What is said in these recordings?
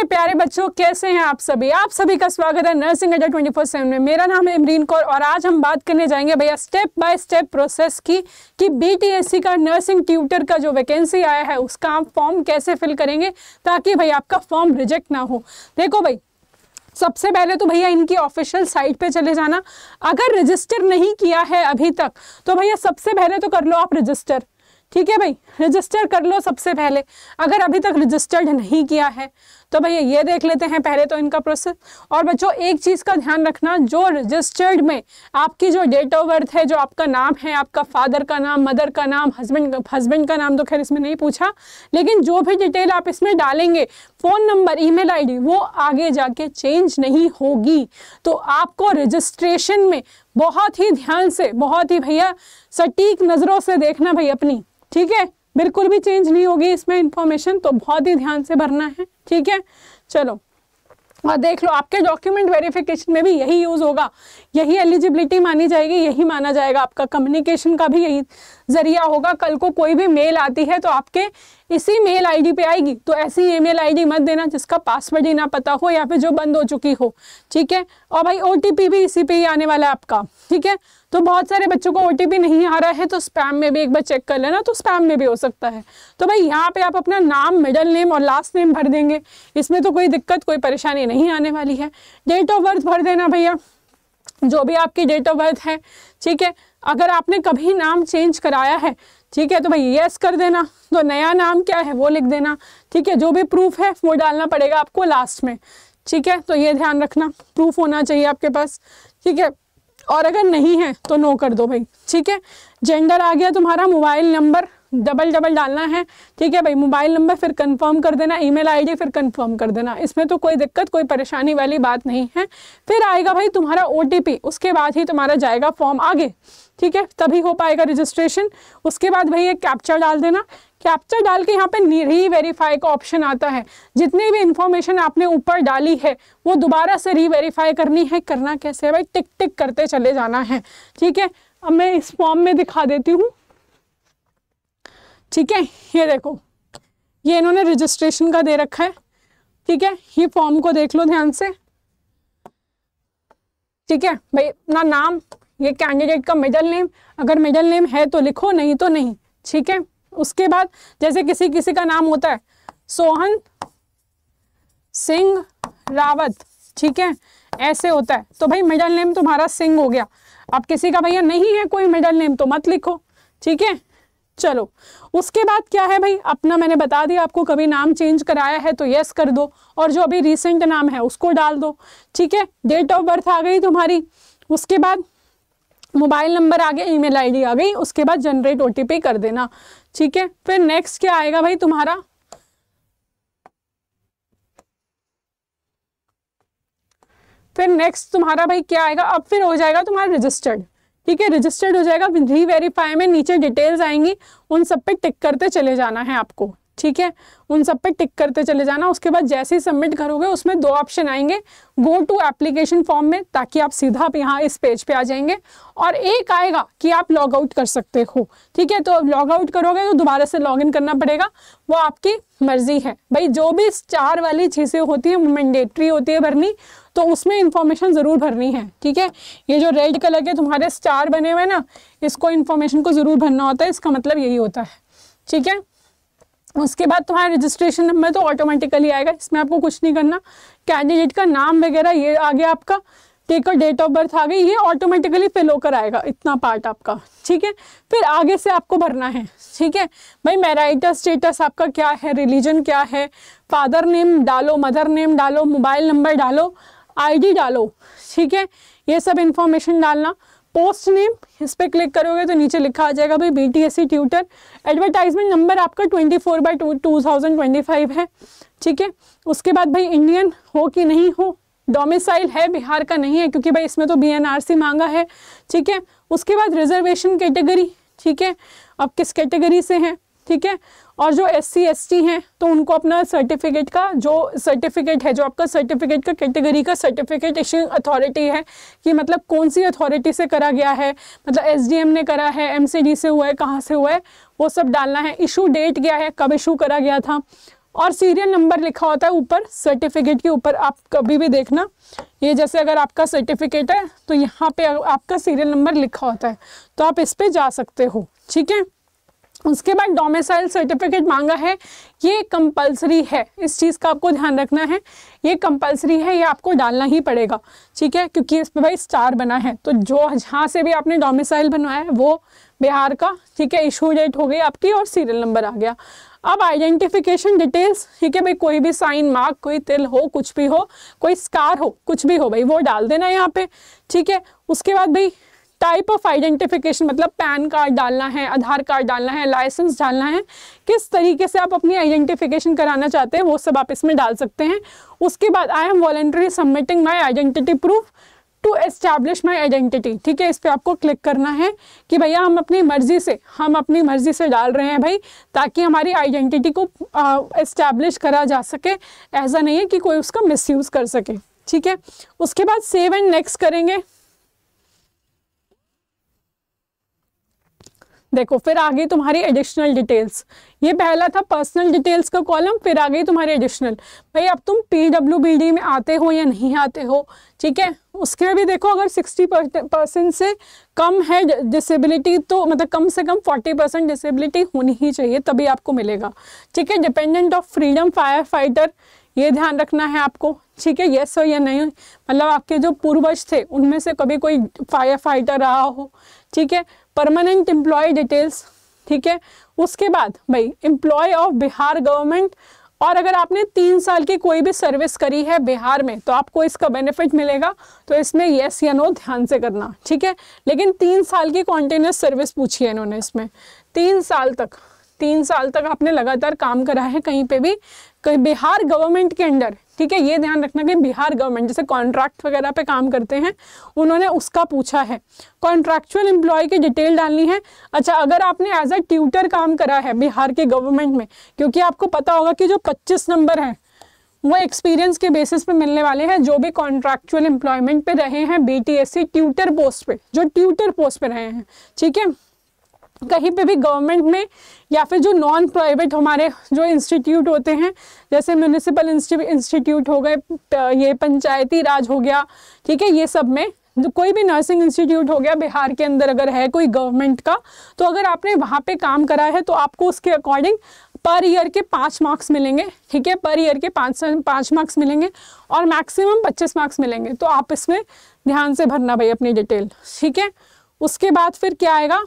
मेरे प्यारे बच्चों, कैसे हैं आप सभी? आप सभी का स्वागत है नर्सिंग अड्डा 24/7 में। मेरा नाम है इमरीन कौर और आज हम बात करने जाएंगे भैया स्टेप बाय स्टेप प्रोसेस की कि बीटीएससी का नर्सिंग ट्यूटर का जो वैकेंसी आया है उसका आप फॉर्म कैसे फिल करेंगे ताकि भाई आपका फॉर्म रिजेक्ट ना हो। देखो भाई, सबसे पहले तो भैया इनकी ऑफिशियल साइट पे चले जाना। अगर रजिस्टर नहीं किया है अभी तक तो भैया सबसे पहले तो कर लो आप रजिस्टर। ठीक है भाई, रजिस्टर कर लो सबसे पहले। अगर अभी तक रजिस्टर्ड नहीं किया है तो भैया ये देख लेते हैं पहले तो इनका प्रोसेस। और बच्चों एक चीज़ का ध्यान रखना, जो रजिस्टर्ड में आपकी जो डेट ऑफ बर्थ है, जो आपका नाम है, आपका फादर का नाम, मदर का नाम, हस्बैंड का नाम तो खैर इसमें नहीं पूछा, लेकिन जो भी डिटेल आप इसमें डालेंगे, फ़ोन नंबर, ईमेल आईडी, वो आगे जाके चेंज नहीं होगी। तो आपको रजिस्ट्रेशन में बहुत ही ध्यान से, बहुत ही भैया सटीक नज़रों से देखना भाई अपनी। ठीक है, बिल्कुल भी चेंज नहीं होगी इसमें इंफॉर्मेशन, तो बहुत ही ध्यान से भरना है। ठीक है, चलो और देख लो आपके डॉक्यूमेंट वेरिफिकेशन में भी यही यूज़ होगा, यही एलिजिबिलिटी मानी जाएगी, यही माना जाएगा। आपका कम्युनिकेशन का भी यही जरिया होगा। कल को कोई भी मेल आती है तो आपके इसी मेल आईडी पे आएगी, तो ऐसी ईमेल आईडी मत देना जिसका पासवर्ड ही ना पता हो या फिर जो बंद हो चुकी हो। ठीक है, और भाई ओटीपी भी इसी पे ही आने वाला है आपका। ठीक है, तो बहुत सारे बच्चों को ओटीपी नहीं आ रहा है तो स्पैम में भी एक बार चेक कर लेना, तो स्पैम में भी हो सकता है। तो भाई यहाँ पे आप अपना नाम, मिडिल नेम और लास्ट नेम भर देंगे, इसमें तो कोई दिक्कत, कोई परेशानी नहीं आने वाली है। डेट ऑफ बर्थ भर देना भैया, जो भी आपकी डेट ऑफ बर्थ है। ठीक है, अगर आपने कभी नाम चेंज कराया है, ठीक है, तो भाई यस कर देना। तो नया नाम क्या है वो लिख देना। ठीक है, जो भी प्रूफ है वो डालना पड़ेगा आपको लास्ट में। ठीक है, तो ये ध्यान रखना, प्रूफ होना चाहिए आपके पास। ठीक है, और अगर नहीं है तो नो कर दो भाई। ठीक है, जेंडर आ गया तुम्हारा, मोबाइल नंबर डबल डालना है। ठीक है भाई, मोबाइल नंबर फिर कंफर्म कर देना, ईमेल आईडी फिर कंफर्म कर देना, इसमें तो कोई दिक्कत, कोई परेशानी वाली बात नहीं है। फिर आएगा भाई तुम्हारा ओटीपी, उसके बाद ही तुम्हारा जाएगा फॉर्म आगे। ठीक है, तभी हो पाएगा रजिस्ट्रेशन। उसके बाद भाई एक कैप्चा डाल देना। कैप्चा डाल के यहाँ पे री-वेरीफाई का ऑप्शन आता है। जितनी भी इंफॉर्मेशन आपने ऊपर डाली है वो दोबारा से री-वेरीफाई करनी है। करना कैसे है भाई, टिक टिक करते चले जाना है। ठीक है, अब मैं इस फॉर्म में दिखा देती हूँ। ठीक है, ये देखो, ये इन्होंने रजिस्ट्रेशन का दे रखा है। ठीक है, ये फॉर्म को देख लो ध्यान से। ठीक है भाई, अपना नाम, ये कैंडिडेट का मिडिल नेम, अगर मिडिल नेम है तो लिखो, नहीं तो नहीं। ठीक है, उसके बाद जैसे किसी किसी का नाम होता है सोहन सिंह रावत, ठीक है, ऐसे होता है, तो भाई मिडिल नेम तुम्हारा सिंह हो गया। अब किसी का भैया नहीं है कोई मिडिल नेम तो मत लिखो। ठीक है, चलो उसके बाद क्या है भाई, अपना मैंने बता दिया आपको, कभी नाम चेंज कराया है तो यस कर दो, और जो अभी रिसेंट नाम है उसको डाल दो। ठीक है, डेट ऑफ बर्थ आ गई तुम्हारी, उसके बाद मोबाइल नंबर आ गया, ईमेल आईडी आ गई, उसके बाद जनरेट ओटीपी कर देना। ठीक है, फिर नेक्स्ट क्या आएगा भाई तुम्हारा, फिर नेक्स्ट तुम्हारा भाई क्या आएगा, अब फिर हो जाएगा तुम्हारा रजिस्टर्ड। ठीक है, रजिस्टर्ड हो जाएगा, री वेरीफाई में नीचे डिटेल्स आएंगी, उन सब पे टिक करते चले जाना है आपको। ठीक है, उन सब पे टिक करते चले जाना। उसके बाद जैसे ही सबमिट करोगे उसमें दो ऑप्शन आएंगे, गो टू एप्लीकेशन फॉर्म में, ताकि आप सीधा यहाँ इस पेज पे आ जाएंगे, और एक आएगा कि आप लॉग आउट कर सकते हो। ठीक है, तो लॉग आउट करोगे तो दोबारा से लॉग इन करना पड़ेगा, वो आपकी मर्जी है भाई। जो भी स्टार वाली चीज़ें होती है मैंडेटरी होती है भरनी, तो उसमें इंफॉर्मेशन ज़रूर भरनी है। ठीक है, ये जो रेड कलर के तुम्हारे स्टार बने हुए ना, इसको इन्फॉर्मेशन को ज़रूर भरना होता है, इसका मतलब यही होता है। ठीक है, उसके बाद तुम्हारा रजिस्ट्रेशन नंबर तो ऑटोमेटिकली आएगा, इसमें आपको कुछ नहीं करना। कैंडिडेट का नाम वगैरह ये आ गया आपका, ठीक है, डेट ऑफ बर्थ आ गई, ये ऑटोमेटिकली फिल होकर आएगा इतना पार्ट आपका। ठीक है, फिर आगे से आपको भरना है। ठीक है भाई, मैरिटल स्टेटस आपका क्या है, रिलीजन क्या है, फादर नेम डालो, मदर नेम डालो, मोबाइल नंबर डालो, आईडी डालो। ठीक है, ये सब इंफॉर्मेशन डालना। पोस्ट नेम, इस पर क्लिक करोगे तो नीचे लिखा आ जाएगा भाई बीटीएससी ट्यूटर। एडवर्टाइजमेंट नंबर आपका 24/2025 है। ठीक है, उसके बाद भाई इंडियन हो कि नहीं हो, डोमिसाइल है बिहार का नहीं है क्योंकि भाई इसमें तो बीएनआरसी मांगा है। ठीक है, उसके बाद रिजर्वेशन कैटेगरी। ठीक है, अब किस कैटेगरी से हैं। ठीक है, और जो SC ST हैं तो उनको अपना सर्टिफिकेट का जो सर्टिफिकेट है, जो आपका सर्टिफिकेट का कैटेगरी का सर्टिफिकेट इशू अथॉरिटी है, कि मतलब कौन सी अथॉरिटी से करा गया है, मतलब SDM ने करा है, MCD से हुआ है, कहाँ से हुआ है, वो सब डालना है। इशू डेट क्या है, कब इशू करा गया था, और सीरियल नंबर लिखा होता है ऊपर सर्टिफिकेट के ऊपर। आप कभी भी देखना, ये जैसे अगर आपका सर्टिफिकेट है तो यहाँ पे आपका सीरियल नंबर लिखा होता है, तो आप इस पे जा सकते हो। ठीक है, उसके बाद डोमिसाइल सर्टिफिकेट मांगा है, ये कंपलसरी है, इस चीज़ का आपको ध्यान रखना है, ये कंपलसरी है, ये आपको डालना ही पड़ेगा। ठीक है, क्योंकि इस पे भाई स्टार बना है, तो जो जहाँ से भी आपने डोमिसाइल बनवाया है वो बिहार का। ठीक है, इशू डेट हो गई आपकी और सीरियल नंबर आ गया। अब आइडेंटिफिकेशन डिटेल्स, ठीक है भाई, कोई भी साइन मार्क, कोई तिल हो, कुछ भी हो, कोई स्कार हो, कुछ भी हो भाई, वो डाल देना यहाँ पे। ठीक है, उसके बाद भाई टाइप ऑफ आइडेंटिफिकेशन, मतलब पैन कार्ड डालना है, आधार कार्ड डालना है, लाइसेंस डालना है, किस तरीके से आप अपनी आइडेंटिफिकेशन कराना चाहते हैं वो सब आप इसमें डाल सकते हैं। उसके बाद I am voluntary submitting my identity proof to establish my identity. ठीक है, इस पर आपको क्लिक करना है कि भैया हम अपनी मर्जी से डाल रहे हैं भाई, ताकि हमारी आइडेंटिटी को एस्टैब्लिश करा जा सके, ऐसा नहीं है कि कोई उसका मिसयूज़ कर सके। ठीक है, उसके बाद सेव एंड नेक्स्ट करेंगे। देखो फिर आ गई तुम्हारी एडिशनल डिटेल्स, ये पहला था पर्सनल डिटेल्स का कॉलम, फिर आ गई तुम्हारी एडिशनल। भाई अब तुम PWBD में आते हो या नहीं आते हो। ठीक है, उसके में भी देखो अगर 60% से कम है डिसेबिलिटी, तो मतलब कम से कम 40% डिसेबिलिटी होनी ही चाहिए, तभी आपको मिलेगा। ठीक है, dependent of freedom fire fighter, ये ध्यान रखना है आपको। ठीक है, यस हो या नहीं, मतलब आपके जो पूर्वज थे उनमें से कभी कोई फायर फाइटर रहा हो। ठीक है, परमानेंट एम्प्लॉय डिटेल्स। ठीक है, उसके बाद भाई एम्प्लॉय ऑफ बिहार गवर्नमेंट, और अगर आपने 3 साल की कोई भी सर्विस करी है बिहार में तो आपको इसका बेनिफिट मिलेगा, तो इसमें यस या नो ध्यान से करना। ठीक है, लेकिन 3 साल की कॉन्टिन्यूस सर्विस पूछी है इन्होंने इसमें, 3 साल तक आपने लगातार काम करा है कहीं पे भी, कहीं बिहार गवर्नमेंट के अंडर। ठीक है, ये ध्यान रखना कि बिहार गवर्नमेंट जैसे कॉन्ट्रैक्ट वगैरह पे काम करते हैं, उन्होंने उसका पूछा है। कॉन्ट्रैक्चुअल एम्प्लॉय की डिटेल डालनी है। अच्छा, अगर आपने एज अ ट्यूटर काम करा है बिहार के गवर्नमेंट में, क्योंकि आपको पता होगा कि जो 25 नंबर हैं वो एक्सपीरियंस के बेसिस पे मिलने वाले हैं, जो भी कॉन्ट्रैक्चुअल एम्प्लॉयमेंट पे रहे हैं BTSC ट्यूटर पोस्ट पे, जो ट्यूटर पोस्ट पे रहे हैं। ठीक है, कहीं पे भी गवर्नमेंट में या फिर जो नॉन प्राइवेट हमारे जो इंस्टीट्यूट होते हैं, जैसे म्यूनिसिपल इंस्टीट्यूट हो गए, ये पंचायती राज हो गया। ठीक है, ये सब में जो कोई भी नर्सिंग इंस्टीट्यूट हो गया बिहार के अंदर अगर है कोई गवर्नमेंट का, तो अगर आपने वहाँ पे काम करा है तो आपको उसके अकॉर्डिंग पर ईयर के 5 मार्क्स मिलेंगे। ठीक है, पर ईयर के 5 मार्क्स मिलेंगे और मैक्सिमम 25 मार्क्स मिलेंगे, तो आप इसमें ध्यान से भरना भाई अपनी डिटेल। ठीक है, उसके बाद फिर क्या आएगा,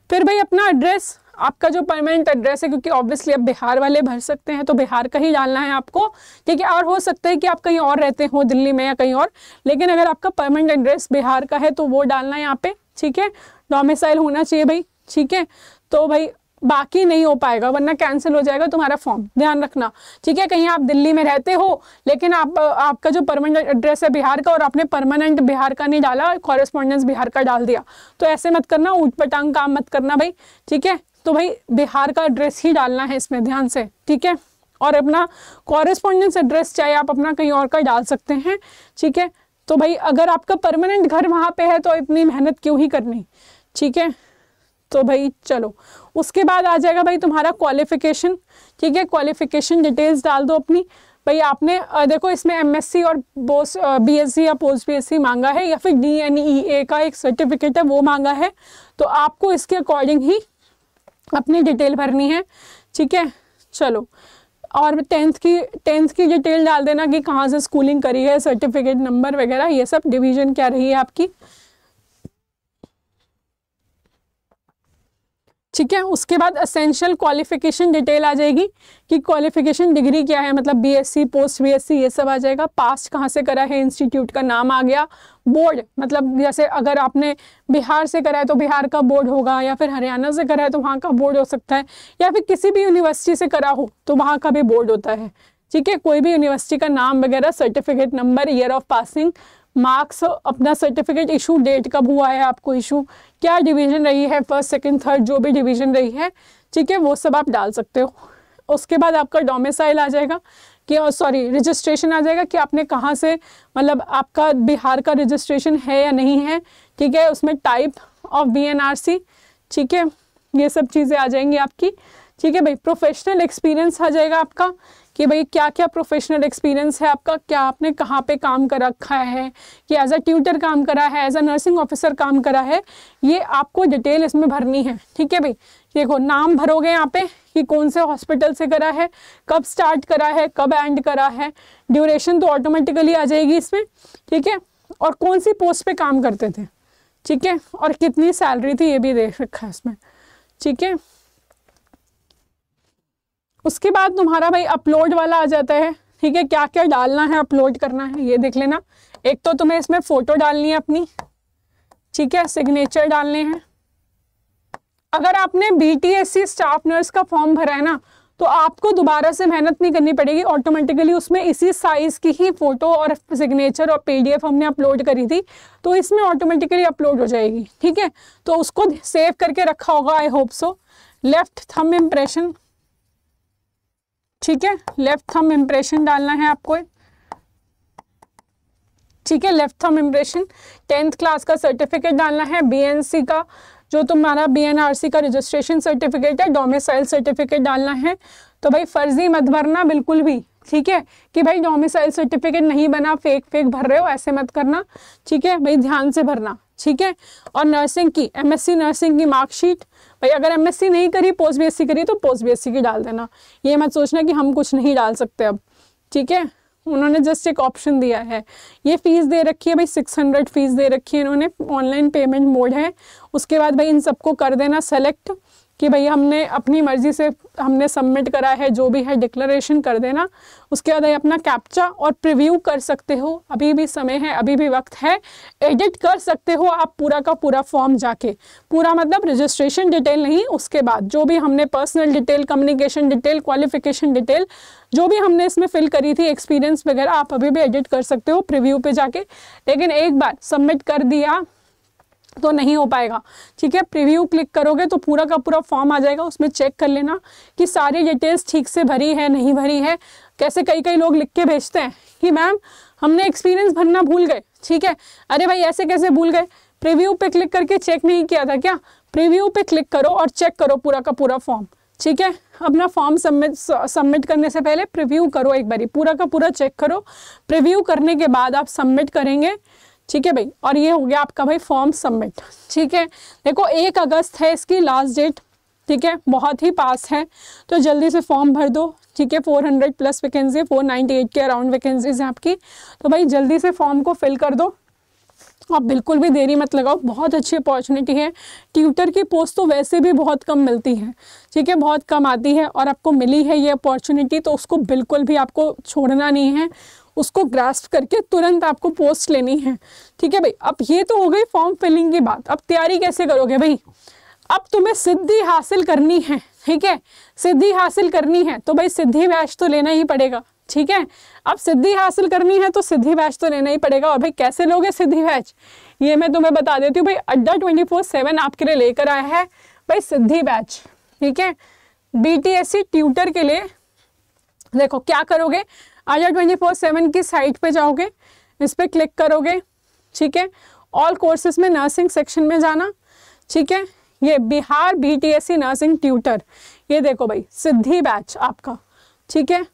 फिर भाई अपना एड्रेस, आपका जो परमानेंट एड्रेस है, क्योंकि ऑब्वियसली अब बिहार वाले भर सकते हैं तो बिहार का ही डालना है आपको। ठीक है, और हो सकता है कि आप कहीं और रहते हो, दिल्ली में या कहीं और, लेकिन अगर आपका परमानेंट एड्रेस बिहार का है तो वो डालना है यहाँ पे। ठीक है, डोमिसाइल होना चाहिए भाई। ठीक है, तो भाई बाकी नहीं हो पाएगा, वरना कैंसिल हो जाएगा तुम्हारा फॉर्म, ध्यान रखना। ठीक है, कहीं आप दिल्ली में रहते हो लेकिन आपका जो परमानेंट एड्रेस है बिहार का और आपने परमानेंट बिहार का नहीं डाला, कॉरेस्पॉन्डेंस बिहार का डाल दिया, तो ऐसे मत करना, ऊट पटांग काम मत करना भाई। ठीक है, तो भाई बिहार का एड्रेस ही डालना है इसमें ध्यान से। ठीक है, और अपना कॉरेस्पॉन्डेंस एड्रेस चाहे आप अपना कहीं और का डाल सकते हैं। ठीक है, तो भाई अगर आपका परमानेंट घर वहाँ पे है तो इतनी मेहनत क्यों ही करनी। ठीक है, तो भाई चलो, उसके बाद आ जाएगा भाई तुम्हारा क्वालिफिकेशन। ठीक है, क्वालिफिकेशन डिटेल्स डाल दो अपनी। भाई आपने देखो इसमें MSc और BSc या पोस्ट BSc मांगा है, या फिर DNEA का एक सर्टिफिकेट है वो मांगा है, तो आपको इसके अकॉर्डिंग ही अपनी डिटेल भरनी है। ठीक है, चलो, और 10th की डिटेल डाल देना कि कहाँ से स्कूलिंग करी है, सर्टिफिकेट नंबर वगैरह, ये सब, डिवीजन क्या रही है आपकी। ठीक है, उसके बाद असेंशियल क्वालिफिकेशन डिटेल आ जाएगी कि क्वालिफिकेशन डिग्री क्या है, मतलब BSc पोस्ट BSc ये सब आ जाएगा। पास कहाँ से करा है, इंस्टीट्यूट का नाम आ गया। बोर्ड, मतलब जैसे अगर आपने बिहार से करा है तो बिहार का बोर्ड होगा, या फिर हरियाणा से करा है तो वहाँ का बोर्ड हो सकता है, या फिर किसी भी यूनिवर्सिटी से करा हो तो वहाँ का भी बोर्ड होता है। ठीक है, कोई भी यूनिवर्सिटी का नाम वगैरह, certificate number, year of passing, marks, अपना सर्टिफिकेट इशू, डेट कब हुआ है आपको इशू, क्या डिवीजन रही है, फर्स्ट सेकंड थर्ड जो भी डिवीजन रही है। ठीक है, वो सब आप डाल सकते हो। उसके बाद आपका डोमिसाइल आ जाएगा कि रजिस्ट्रेशन आ जाएगा कि आपने कहाँ से, मतलब आपका बिहार का रजिस्ट्रेशन है या नहीं है। ठीक है, उसमें टाइप ऑफ BNRC, ठीक है, ये सब चीज़ें आ जाएंगी आपकी। ठीक है भाई, प्रोफेशनल एक्सपीरियंस आ जाएगा आपका कि भाई क्या क्या प्रोफेशनल एक्सपीरियंस है आपका, क्या आपने कहाँ पे काम कर रखा है, कि एज अ ट्यूटर काम करा है, एज अ नर्सिंग ऑफिसर काम करा है, ये आपको डिटेल इसमें भरनी है। ठीक है भाई, देखो नाम भरोगे यहाँ पे कि कौन से हॉस्पिटल से करा है, कब स्टार्ट करा है, कब एंड करा है, ड्यूरेशन तो ऑटोमेटिकली आ जाएगी इसमें। ठीक है, और कौन सी पोस्ट पे काम करते थे, ठीक है, और कितनी सैलरी थी ये भी देख रखा है इसमें। ठीक है, उसके बाद तुम्हारा भाई अपलोड वाला आ जाता है। ठीक है, क्या क्या डालना है, अपलोड करना है, ये देख लेना। एक तो तुम्हें इसमें फोटो डालनी है अपनी, ठीक है, सिग्नेचर डालने हैं। अगर आपने BTSC स्टाफ नर्स का फॉर्म भरा है ना, तो आपको दोबारा से मेहनत नहीं करनी पड़ेगी, ऑटोमेटिकली उसमें इसी साइज की ही फोटो और सिग्नेचर और PDF हमने अपलोड करी थी, तो इसमें ऑटोमेटिकली अपलोड हो जाएगी। ठीक है, तो उसको सेव करके रखा होगा, I hope so. Left thumb impression, ठीक है, लेफ्ट थंब इम्प्रेशन डालना है आपको। ठीक है, left thumb impression. 10th class का सर्टिफिकेट डालना है, BNC का जो तुम्हारा BNRC का रजिस्ट्रेशन सर्टिफिकेट है, डोमिसाइल सर्टिफिकेट डालना है। तो भाई फर्जी मत भरना बिल्कुल भी, ठीक है, कि भाई डोमिसाइल सर्टिफिकेट नहीं बना, फेक भर रहे हो, ऐसे मत करना। ठीक है भाई, ध्यान से भरना। ठीक है, और नर्सिंग की MSc नर्सिंग की मार्कशीट, भाई अगर MSc नहीं करी, पोस्ट BSc करी तो पोस्ट BSc की डाल देना, ये मत सोचना कि हम कुछ नहीं डाल सकते अब। ठीक है, उन्होंने जस्ट एक ऑप्शन दिया है। ये फीस दे रखी है भाई, 600 फीस दे रखी है इन्होंने, ऑनलाइन पेमेंट मोड है। उसके बाद भाई इन सबको कर देना सेलेक्ट कि भाई हमने अपनी मर्जी से हमने सबमिट करा है, जो भी है डिक्लेरेशन कर देना। उसके बाद अपना कैप्चा और प्रीव्यू कर सकते हो, अभी भी समय है, अभी भी वक्त है, एडिट कर सकते हो आप पूरा का पूरा फॉर्म जाके, पूरा मतलब रजिस्ट्रेशन डिटेल नहीं, उसके बाद जो भी हमने personal detail, communication detail, qualification detail जो भी हमने इसमें फिल करी थी, एक्सपीरियंस वगैरह, आप अभी भी एडिट कर सकते हो प्रीव्यू पे जाके। लेकिन एक बार सबमिट कर दिया तो नहीं हो पाएगा। ठीक है, प्रीव्यू क्लिक करोगे तो पूरा का पूरा फॉर्म आ जाएगा, उसमें चेक कर लेना कि सारी डिटेल्स ठीक से भरी है नहीं भरी है। कैसे कई लोग लिख के भेजते हैं कि मैम हमने एक्सपीरियंस भरना भूल गए। ठीक है, अरे भाई ऐसे कैसे भूल गए, प्रीव्यू पे क्लिक करके चेक नहीं किया था क्या? प्रीव्यू पे क्लिक करो और चेक करो पूरा का पूरा फॉर्म। ठीक है, अपना फॉर्म सबमिट करने से पहले प्रीव्यू करो, एक बारी पूरा का पूरा चेक करो। प्रीव्यू करने के बाद आप सबमिट करेंगे। ठीक है भाई, और ये हो गया आपका भाई फॉर्म सबमिट। ठीक है, देखो 1 अगस्त है इसकी लास्ट डेट। ठीक है, बहुत ही पास है, तो जल्दी से फॉर्म भर दो। ठीक है, 400 प्लस वैकेंसी, 498 के अराउंड वैकेंसीज है आपकी, तो भाई जल्दी से फॉर्म को फिल कर दो। आप बिल्कुल भी देरी मत लगाओ, बहुत अच्छी अपॉर्चुनिटी है। ट्यूटर की पोस्ट तो वैसे भी बहुत कम मिलती है, ठीक है, बहुत कम आती है, और आपको मिली है ये अपॉर्चुनिटी तो उसको बिल्कुल भी आपको छोड़ना नहीं है, उसको ग्रास्प करके तुरंत आपको पोस्ट लेनी है। ठीक है भाई, अब ये तो हो गई फॉर्म फिलिंग की बात। अब तैयारी कैसे करोगे भाई? अब तुम्हें सिद्धि हासिल करनी है। ठीक है, सिद्धि हासिल करनी है तो भाई सिद्धि बैच तो लेना ही पड़ेगा। ठीक है, अब सिद्धि हासिल करनी है तो सिद्धि बैच तो लेना ही पड़ेगा। और भाई कैसे लोगे सिद्धि बैच, ये मैं तुम्हें बता देती हूँ भाई। अड्डा 24/7 आपके लिए लेकर आया है भाई सिद्धि बैच। ठीक है, BTSC ट्यूटर के लिए। देखो क्या करोगे, अड्डा 24/7 की साइट पे जाओगे, इस पर क्लिक करोगे। ठीक है, ऑल कोर्सेज में नर्सिंग सेक्शन में जाना। ठीक है, ये बिहार BTSC नर्सिंग ट्यूटर, ये देखो भाई सिद्धि बैच आपका। ठीक है,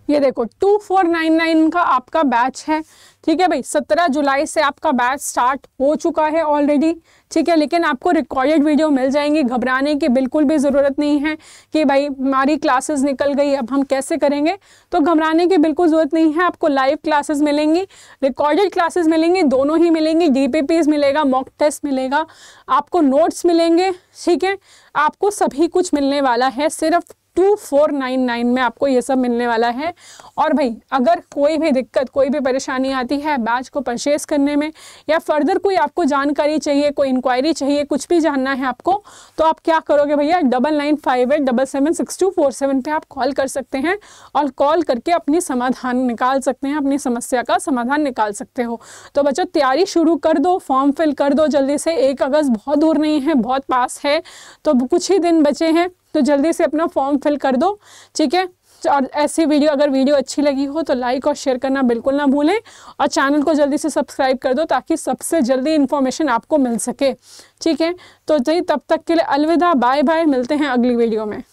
ये देखो 2499 का आपका बैच है। ठीक है भाई, 17 जुलाई से आपका बैच स्टार्ट हो चुका है ऑलरेडी। ठीक है, लेकिन आपको रिकॉर्डेड वीडियो मिल जाएंगी, घबराने की बिल्कुल भी ज़रूरत नहीं है कि भाई हमारी क्लासेस निकल गई अब हम कैसे करेंगे, तो घबराने की बिल्कुल ज़रूरत नहीं है। आपको लाइव क्लासेस मिलेंगी, रिकॉर्डेड क्लासेस मिलेंगी, दोनों ही मिलेंगी। DPPs मिलेगा, मॉक टेस्ट मिलेगा, आपको नोट्स मिलेंगे। ठीक है, आपको सभी कुछ मिलने वाला है सिर्फ 2499 में आपको ये सब मिलने वाला है। और भाई अगर कोई भी दिक्कत, कोई भी परेशानी आती है बैच को परचेस करने में, या फर्दर कोई आपको जानकारी चाहिए, कोई इंक्वायरी चाहिए, कुछ भी जानना है आपको, तो आप क्या करोगे भैया, 9958776247 पे आप कॉल कर सकते हैं और कॉल करके अपनी समाधान निकाल सकते हैं, अपनी समस्या का समाधान निकाल सकते हो। तो बच्चों तैयारी शुरू कर दो, फॉर्म फिल कर दो जल्दी से। 1 अगस्त बहुत दूर नहीं है, बहुत पास है, तो कुछ ही दिन बचे हैं, तो जल्दी से अपना फॉर्म फिल कर दो, ठीक है। और ऐसी वीडियो, अगर वीडियो अच्छी लगी हो तो लाइक और शेयर करना बिल्कुल ना भूलें, और चैनल को जल्दी से सब्सक्राइब कर दो ताकि सबसे जल्दी इन्फॉर्मेशन आपको मिल सके, ठीक है। तो तब तक के लिए अलविदा, बाय बाय, मिलते हैं अगली वीडियो में।